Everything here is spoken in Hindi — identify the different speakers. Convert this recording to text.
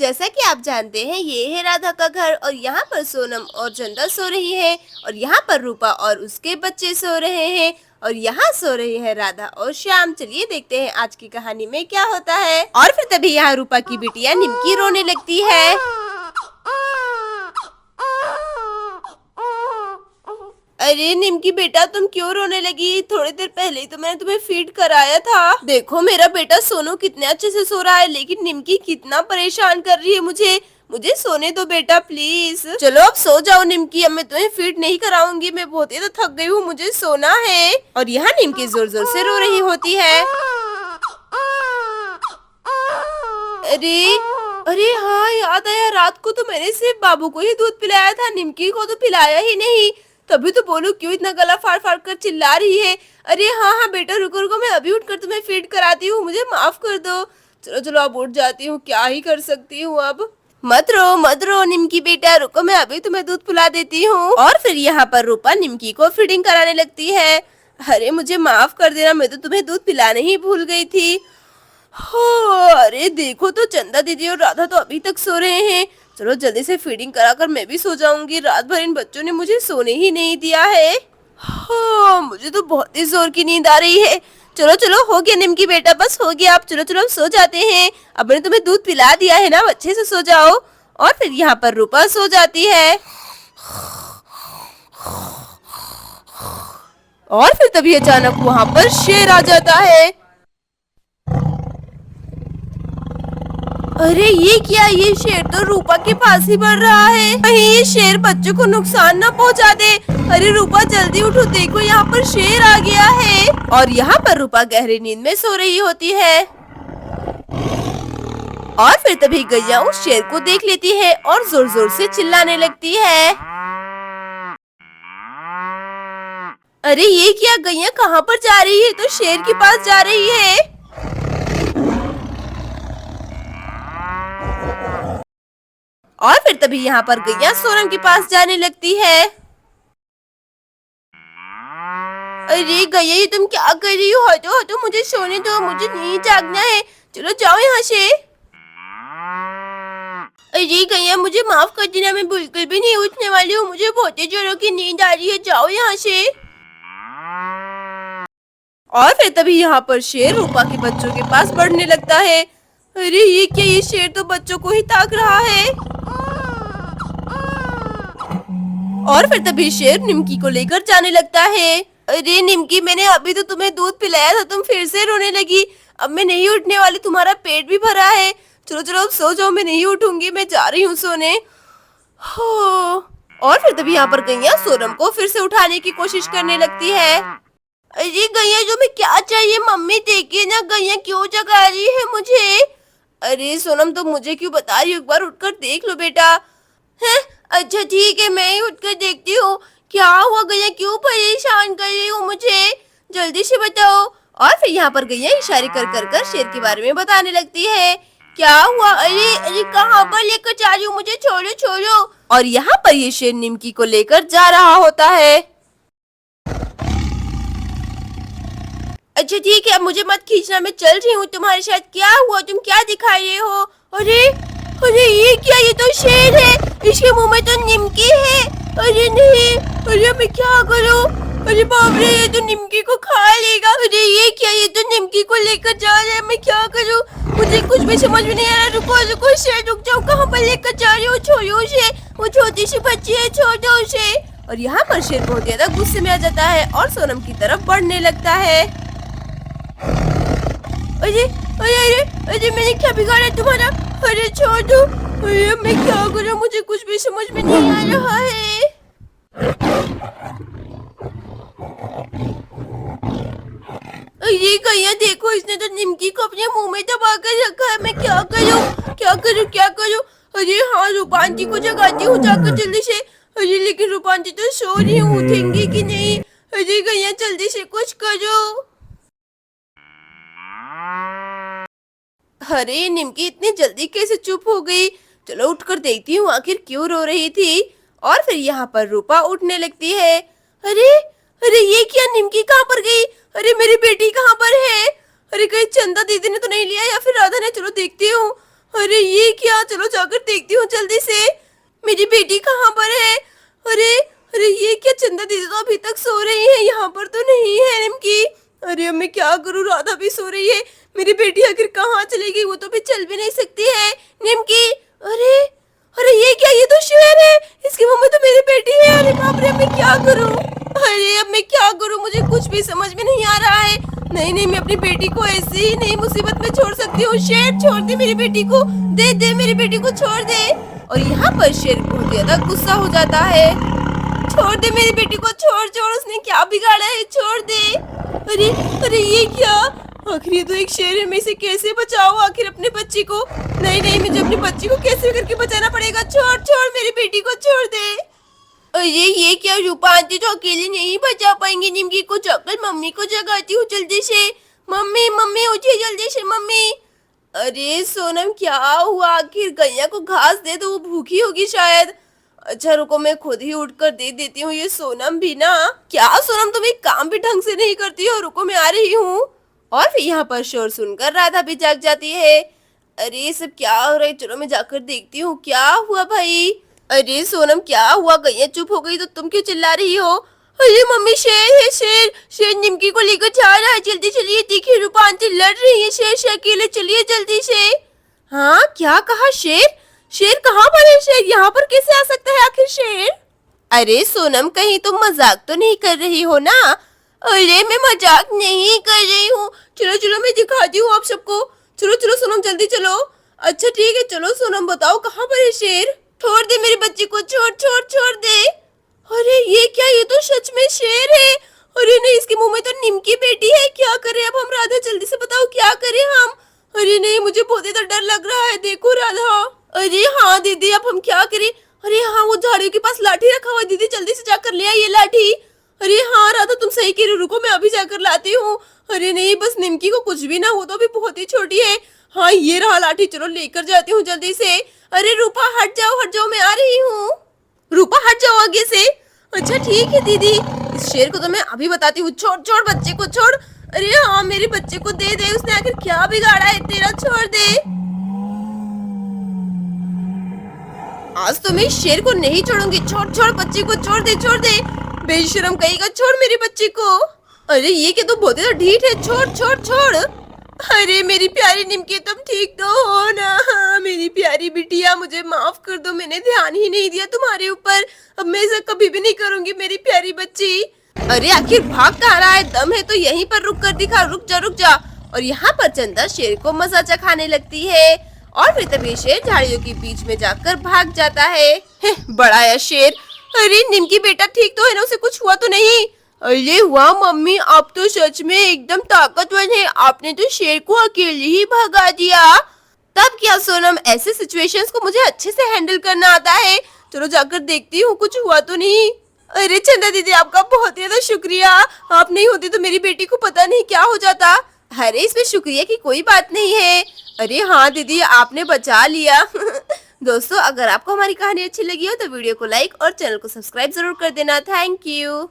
Speaker 1: जैसा कि आप जानते हैं ये है राधा का घर और यहाँ पर सोनम और चंदा सो रही है और यहाँ पर रूपा और उसके बच्चे सो रहे हैं और यहाँ सो रही है राधा और श्याम। चलिए देखते हैं आज की कहानी में क्या होता है। और फिर तभी यहाँ रूपा की बिटिया निमकी रोने लगती है। अरे निमकी बेटा तुम क्यों रोने लगी? थोड़ी देर पहले ही तो मैंने तुम्हें फीड कराया था। देखो मेरा बेटा सोनू कितने अच्छे से सो रहा है, लेकिन निमकी कितना परेशान कर रही है मुझे सोने दो बेटा प्लीज। चलो अब सो जाओ निमकी, अब मैं तुम्हें फीड नहीं कराऊंगी, मैं बहुत ही तो थक गई हूँ, मुझे सोना है। और यहाँ निमकी जोर जोर से रो रही होती है। अरे अरे हाँ याद आया, रात को तो मैंने सिर्फ बाबू को ही दूध पिलाया था, निमकी को तो पिलाया ही नहीं। तभी तो बोलूं क्यों इतना गला फाड़ फाड़ कर चिल्ला रही है। अरे हाँ हाँ बेटा रुको रुको, मैं अभी उठकर तुम्हें फीड कराती हूँ, मुझे माफ कर दो। चलो चलो अब उठ जाती हूँ, क्या ही कर सकती हूँ अब। मत रो निमकी बेटा, रुको मैं अभी तुम्हें दूध पिला देती हूँ। और फिर यहाँ पर रूपा निमकी को फीडिंग कराने लगती है। अरे मुझे माफ कर देना, मैं तो तुम्हें दूध पिलाने ही भूल गई थी। हो अरे देखो तो चंदा दीदी और राधा तो अभी तक सो रहे हैं। चलो जल्दी से फीडिंग कराकर मैं भी सो जाऊंगी, रात भर इन बच्चों ने मुझे सोने ही नहीं दिया है। हाँ मुझे तो बहुत ही जोर की नींद आ रही है। चलो चलो हो गया निमकी बेटा, बस हो गया, आप चलो चलो अब सो जाते हैं। अब मैंने तुम्हें दूध पिला दिया है ना, अच्छे से सो जाओ। और फिर यहाँ पर रूपा सो जाती है। और फिर तभी अचानक वहाँ पर शेर आ जाता है। अरे ये क्या, ये शेर तो रूपा के पास ही बढ़ रहा है, कहीं ये शेर बच्चों को नुकसान न पहुंचा दे। अरे रूपा जल्दी उठो, देखो यहाँ पर शेर आ गया है। और यहाँ पर रूपा गहरी नींद में सो रही होती है। और फिर तभी गैया उस शेर को देख लेती है और जोर जोर से चिल्लाने लगती है। अरे ये क्या, गैया कहाँ पर जा रही है? तो शेर के पास जा रही है। और फिर तभी यहाँ पर गैया सोनम के पास जाने लगती है। अरे गैया ये तुम क्या कर रही हो? हटो हटो, मुझे सोने दो, मुझे नहीं जागना है, चलो जाओ यहाँ से। अरे गैया मुझे माफ कर देना, मैं बिल्कुल भी नहीं उठने वाली हूँ, मुझे बहुत ही जोरों की नींद आ रही है, जाओ यहाँ से। और फिर तभी यहाँ पर शेर रूपा के बच्चों के पास बढ़ने लगता है। अरे ये क्या, ये शेर तो बच्चों को ही ताक रहा है। और फिर तभी शेर निमकी को लेकर जाने लगता है। अरे निमकी मैंने अभी तो तुम्हें दूध पिलाया था, तुम फिर से रोने लगी, अब मैं नहीं उठने वाली, तुम्हारा पेट भी भरा है। चलो चलो अब सो जाओ, मैं नहीं उठूंगी, मैं जा रही हूँ सोने। हो और फिर तभी यहाँ पर गैया सोनम को फिर से उठाने की कोशिश करने लगती है। अरे गैया जो मैं क्या चाहिए, मम्मी देखिए ना गैया क्यों जगा रही है मुझे। अरे सोनम तुम मुझे क्यों बता रही हो, एक बार उठकर देख लो बेटा। है अच्छा ठीक है, मैं ही उठकर देखती हूँ, क्या हुआ गैया, क्यों परेशान कर रही हो मुझे, जल्दी से बताओ। और फिर यहाँ पर गैया इशारे कर कर कर शेर के बारे में बताने लगती है। क्या हुआ? अरे अरे कहाँ पर लेकर जा रही हो मुझे, छोड़ो छोड़ो। और यहाँ पर ये शेर निमकी को लेकर जा रहा होता है। अच्छा ठीक है, अब मुझे मत खींचना, मैं चल रही हूँ तुम्हारे साथ। क्या हुआ, तुम क्या दिखा रहे हो? अरे अरे ये क्या, ये तो शेर है, इसके मुंह में तो निमकी है। अरे नहीं, अरे मैं क्या करूँ? अरे बाप रे, ये तो निमकी को खा लेगा। अरे ये क्या, ये तो निमकी को लेकर जा रहा है, मैं क्या करूँ? मुझे कुछ भी समझ में नहीं आ रहा। रुको रुको शेर, रुक जाओ, कहाँ पर लेकर जा रही हो? छोड़ो उसे, वो छोटी सी बच्ची है, छोड़ो उसे। और यहाँ पर शेर बहुत ज्यादा गुस्से में आ जाता है और सोनम की तरफ बढ़ने लगता है। अरे अरे अरे अरे मैंने क्या बिगाड़ा तुम्हारा? अरे छोड़ दो, अरे मैं क्या करूं, मुझे कुछ भी समझ में नहीं आ रहा है। ये गैया देखो, इसने तो निमकी को अपने मुंह में दबा कर रखा है, मैं क्या करूं क्या करूं क्या करूं? अरे हाँ रूपा आंटी को जगाती हूँ जाकर जल्दी से। अरे लेकिन रूपा आंटी तो सो रही है, उठेंगी कि नहीं? अरे गैया जल्दी से कुछ करो। अरे निमकी इतनी जल्दी कैसे चुप हो गई? चलो उठकर देखती हूँ आखिर क्यों रो रही थी। और फिर यहाँ पर रूपा उठने लगती है। अरे अरे ये क्या, निमकी कहाँ पर गई? अरे मेरी बेटी कहाँ पर है? अरे कहीं चंदा दीदी ने तो नहीं लिया या फिर राधा ने? चलो देखती हूँ। अरे ये क्या, चलो जाकर देखती हूँ जल्दी से। मेरी बेटी कहाँ पर है? अरे अरे ये क्या, चंदा दीदी तो अभी तक सो रही है, यहाँ पर तो नहीं है निमकी। अरे अब मैं क्या करूँ, राधा भी सो रही है। मेरी बेटी आखिर कहाँ चली गई, वो तो भी चल भी नहीं सकती है। निमकी, अरे अरे ये क्या, ये तो शेर है, इसकी मम्मी तो मेरी बेटी है। अरे बाप रे, अब मैं क्या करूँ? अरे अब मैं क्या करूँ, मुझे कुछ भी समझ में नहीं आ रहा है। नहीं नहीं, मैं अपनी बेटी को ऐसे ही नहीं मुसीबत में छोड़ सकती हूँ। शेर छोड़ दे मेरी बेटी को, दे दे मेरी बेटी को, छोड़ दे। और यहाँ पर शेर बहुत ज्यादा गुस्सा हो जाता है। छोड़ दे मेरी बेटी को, छोड़ छोड़, उसने क्या बिगाड़ा है, छोड़ दे। अरे अरे ये क्या, आखिर ये तो एक शेर है, मैं इसे कैसे बचाऊं आखिर अपने बच्ची को। नहीं नहीं, मुझे अपनी बच्ची को कैसे करके बचाना पड़ेगा। छोड़ छोड़ मेरी बेटी को, छोड़ दे। अरे ये क्या, रूपा आंटी तो अकेले नहीं बचा पाएंगे निमकी को, जाकर मम्मी को जगाती हूँ जल्दी से। मम्मी मम्मी उठिए जल्दी से मम्मी। अरे सोनम क्या हुआ, आखिर गैया को घास दे दो, वो भूखी होगी शायद। अच्छा रुको, मैं खुद ही उठकर दे देती हूँ। ये सोनम भी ना, क्या सोनम तुम एक काम भी ढंग से नहीं करती हो, रुको मैं आ रही हूँ। और फिर यहाँ पर शोर सुनकर राधा भी जाग जाती है। अरे ये सब क्या हो रहा है, चलो मैं जाकर देखती हूँ क्या हुआ भाई। अरे सोनम क्या हुआ, गैया चुप हो गई तो तुम क्यों चिल्ला रही हो? अरे मम्मी शेर है, शेर शेर निमकी को लेकर जा रहा है, जल्दी चलिए। देखिए रूपा आंटी लड़ रही है शेर से अकेले, चलिए जल्दी से। हाँ क्या कहा, शेर? शेर कहाँ पर है? शेर यहाँ पर कैसे आ सकता है आखिर शेर? अरे सोनम कहीं तुम मजाक तो नहीं कर रही हो ना? अरे मैं मजाक नहीं कर रही हूँ, चलो चलो मैं दिखाती हूँ आप सबको। चलो चलो सोनम जल्दी चलो। अच्छा ठीक है, चलो सोनम बताओ कहाँ पर है शेर? छोड़ दे मेरी बच्ची को, छोड़ छोड़ छोड़ दे। अरे ये क्या, ये तो सच में शेर है। अरे नहीं, इसके मुंह में तो निमकी बेटी है, क्या करें अब हम? राधा जल्दी से बताओ क्या करें हम? अरे नहीं, मुझे बहुत ज्यादा डर लग रहा है, देखो राधा। अरे हाँ दीदी, अब हम क्या करें? अरे हाँ, वो झाड़ियों के पास लाठी रखा हुआ है, दीदी जल्दी से जाकर ले आई ये लाठी। अरे हाँ राधा, तुम सही कह रही हो, रुको मैं अभी जाकर लाती हूँ। अरे नहीं, बस निमकी को कुछ भी ना हो, तो अभी बहुत ही छोटी है। हाँ ये रहा लाठी, चलो लेकर जाती हूँ जल्दी से। अरे रूपा हट जाओ, मैं आ रही हूँ। रूपा हट जाओ आगे से। अच्छा ठीक है दीदी, इस शेर को तो मैं अभी बताती हूँ। छोड़ छोड़ बच्चे को, छोड़। अरे हाँ मेरे बच्चे को दे दे, उसने आखिर क्या बिगाड़ा है तेरा, छोड़ दे। आज तो मैं इस शेर को नहीं छोड़ूंगी, छोड़ छोड़ बच्चे को, छोड़ दे छोड़ दे। बेशरम कहेगा, छोड़ मेरे बच्चे को। अरे ये क्या, तो बहुत ज्यादा ढीठ है, छोड़ छोड़ छोड़। अरे मेरी प्यारी निमकी, तुम ठीक तो हो ना? हाँ मेरी प्यारी बिटिया, मुझे माफ कर दो, मैंने ध्यान ही नहीं दिया तुम्हारे ऊपर। अब मैं ऐसा कभी भी नहीं करूंगी मेरी प्यारी बच्ची। अरे आखिर भाग कहाँ रहा है, दम है तो यहीं पर रुक कर दिखा, रुक जा रुक जा। और यहाँ पर चंदा शेर को मजा चखाने लगती है। और फिर तभी शेर झाड़ियों के बीच में जाकर भाग जाता है। बड़ा या शेर। अरे निमकी बेटा ठीक तो है ना, उसे कुछ हुआ तो नहीं? अरे वाह मम्मी, आप तो सच में एकदम ताकतवर है, आपने तो शेर को अकेले ही भगा दिया। तब क्या सोनम, ऐसे सिचुएशंस को मुझे अच्छे से हैंडल करना आता है। चलो जाकर देखती हूँ कुछ हुआ तो नहीं। अरे चंदा दीदी, आपका बहुत ज्यादा शुक्रिया, आप नहीं होती तो मेरी बेटी को पता नहीं क्या हो जाता। अरे इसमें शुक्रिया की कोई बात नहीं है। अरे हाँ दीदी, आपने बचा लिया। दोस्तों अगर आपको हमारी कहानी अच्छी लगी हो तो वीडियो को लाइक और चैनल को सब्सक्राइब जरूर कर देना। Thank you.